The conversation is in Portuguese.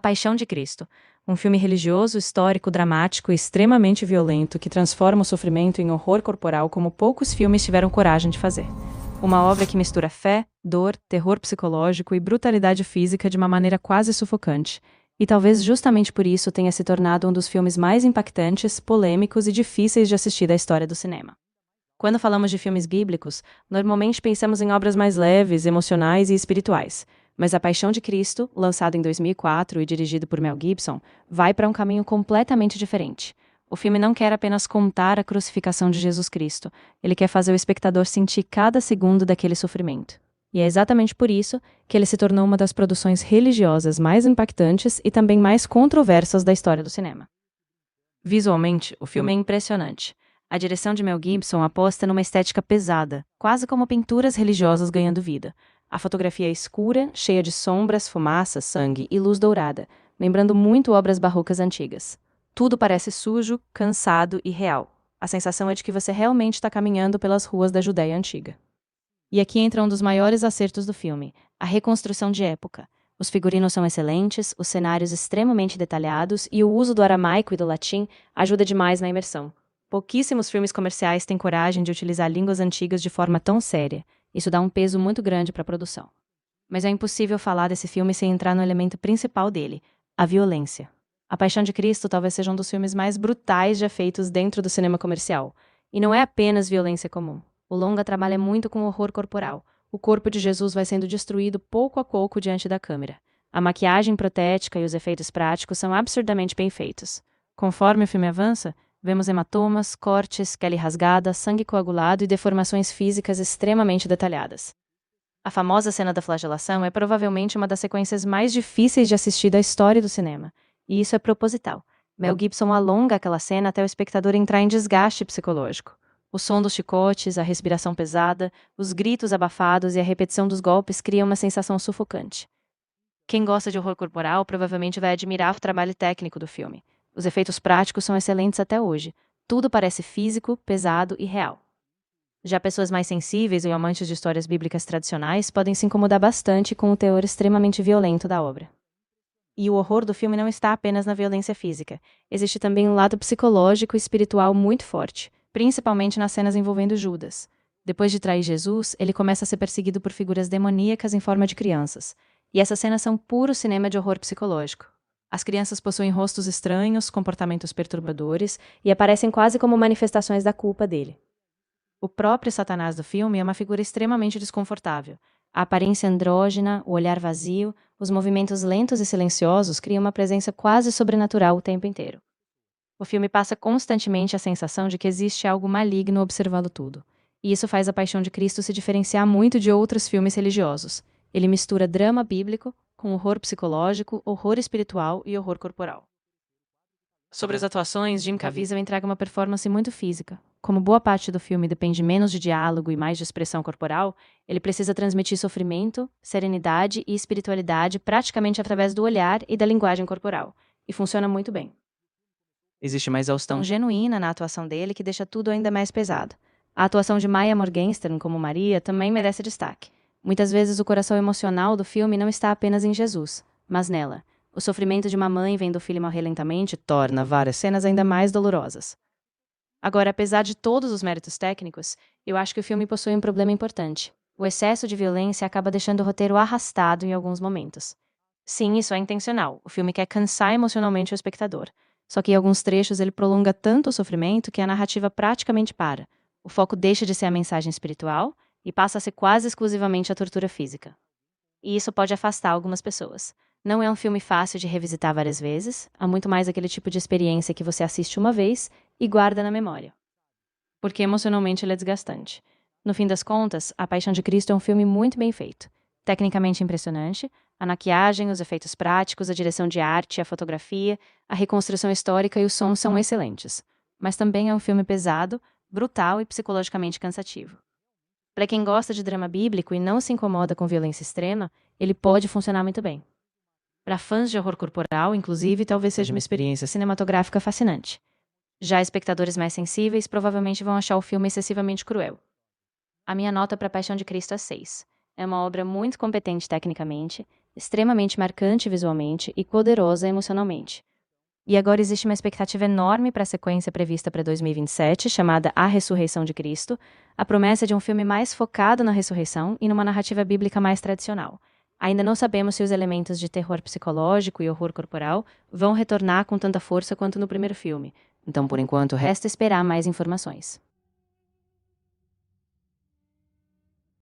Paixão de Cristo, um filme religioso, histórico, dramático e extremamente violento que transforma o sofrimento em horror corporal como poucos filmes tiveram coragem de fazer. Uma obra que mistura fé, dor, terror psicológico e brutalidade física de uma maneira quase sufocante, e talvez justamente por isso tenha se tornado um dos filmes mais impactantes, polêmicos e difíceis de assistir da história do cinema. Quando falamos de filmes bíblicos, normalmente pensamos em obras mais leves, emocionais e espirituais. Mas A Paixão de Cristo, lançado em 2004 e dirigido por Mel Gibson, vai para um caminho completamente diferente. O filme não quer apenas contar a crucificação de Jesus Cristo, ele quer fazer o espectador sentir cada segundo daquele sofrimento. E é exatamente por isso que ele se tornou uma das produções religiosas mais impactantes e também mais controversas da história do cinema. Visualmente, o filme é impressionante. A direção de Mel Gibson aposta numa estética pesada, quase como pinturas religiosas ganhando vida. A fotografia é escura, cheia de sombras, fumaça, sangue e luz dourada, lembrando muito obras barrocas antigas. Tudo parece sujo, cansado e real. A sensação é de que você realmente está caminhando pelas ruas da Judéia antiga. E aqui entra um dos maiores acertos do filme, a reconstrução de época. Os figurinos são excelentes, os cenários extremamente detalhados e o uso do aramaico e do latim ajuda demais na imersão. Pouquíssimos filmes comerciais têm coragem de utilizar línguas antigas de forma tão séria. Isso dá um peso muito grande para a produção. Mas é impossível falar desse filme sem entrar no elemento principal dele, a violência. A Paixão de Cristo talvez seja um dos filmes mais brutais já feitos dentro do cinema comercial. E não é apenas violência comum. O longa trabalha muito com horror corporal. O corpo de Jesus vai sendo destruído pouco a pouco diante da câmera. A maquiagem protética e os efeitos práticos são absurdamente bem feitos. Conforme o filme avança, vemos hematomas, cortes, pele rasgada, sangue coagulado e deformações físicas extremamente detalhadas. A famosa cena da flagelação é provavelmente uma das sequências mais difíceis de assistir da história do cinema. E isso é proposital. Mel Gibson alonga aquela cena até o espectador entrar em desgaste psicológico. O som dos chicotes, a respiração pesada, os gritos abafados e a repetição dos golpes criam uma sensação sufocante. Quem gosta de horror corporal provavelmente vai admirar o trabalho técnico do filme. Os efeitos práticos são excelentes até hoje. Tudo parece físico, pesado e real. Já pessoas mais sensíveis ou amantes de histórias bíblicas tradicionais podem se incomodar bastante com o teor extremamente violento da obra. E o horror do filme não está apenas na violência física. Existe também um lado psicológico e espiritual muito forte, principalmente nas cenas envolvendo Judas. Depois de trair Jesus, ele começa a ser perseguido por figuras demoníacas em forma de crianças. E essas cenas são puro cinema de horror psicológico. As crianças possuem rostos estranhos, comportamentos perturbadores e aparecem quase como manifestações da culpa dele. O próprio Satanás do filme é uma figura extremamente desconfortável. A aparência andrógena, o olhar vazio, os movimentos lentos e silenciosos criam uma presença quase sobrenatural o tempo inteiro. O filme passa constantemente a sensação de que existe algo maligno observando tudo. E isso faz A Paixão de Cristo se diferenciar muito de outros filmes religiosos. Ele mistura drama bíblico com horror psicológico, horror espiritual e horror corporal. Sobre as atuações, Jim Caviezel entrega uma performance muito física. Como boa parte do filme depende menos de diálogo e mais de expressão corporal, ele precisa transmitir sofrimento, serenidade e espiritualidade praticamente através do olhar e da linguagem corporal. E funciona muito bem. Existe uma exaustão genuína na atuação dele que deixa tudo ainda mais pesado. A atuação de Maya Morgenstern como Maria também merece destaque. Muitas vezes o coração emocional do filme não está apenas em Jesus, mas nela. O sofrimento de uma mãe vendo o filho morrer lentamente torna várias cenas ainda mais dolorosas. Agora, apesar de todos os méritos técnicos, eu acho que o filme possui um problema importante. O excesso de violência acaba deixando o roteiro arrastado em alguns momentos. Sim, isso é intencional. O filme quer cansar emocionalmente o espectador. Só que em alguns trechos ele prolonga tanto o sofrimento que a narrativa praticamente para. O foco deixa de ser a mensagem espiritual e passa a ser quase exclusivamente a tortura física. E isso pode afastar algumas pessoas. Não é um filme fácil de revisitar várias vezes, há muito mais aquele tipo de experiência que você assiste uma vez e guarda na memória. Porque emocionalmente ele é desgastante. No fim das contas, A Paixão de Cristo é um filme muito bem feito. Tecnicamente impressionante, a maquiagem, os efeitos práticos, a direção de arte, a fotografia, a reconstrução histórica e o som são excelentes. Mas também é um filme pesado, brutal e psicologicamente cansativo. Para quem gosta de drama bíblico e não se incomoda com violência extrema, ele pode funcionar muito bem. Para fãs de horror corporal, inclusive, talvez seja uma experiência cinematográfica fascinante. Já espectadores mais sensíveis provavelmente vão achar o filme excessivamente cruel. A minha nota para Paixão de Cristo é 6. É uma obra muito competente tecnicamente, extremamente marcante visualmente e poderosa emocionalmente. E agora existe uma expectativa enorme para a sequência prevista para 2027, chamada A Ressurreição de Cristo, a promessa de um filme mais focado na ressurreição e numa narrativa bíblica mais tradicional. Ainda não sabemos se os elementos de terror psicológico e horror corporal vão retornar com tanta força quanto no primeiro filme. Então, por enquanto, resta esperar mais informações.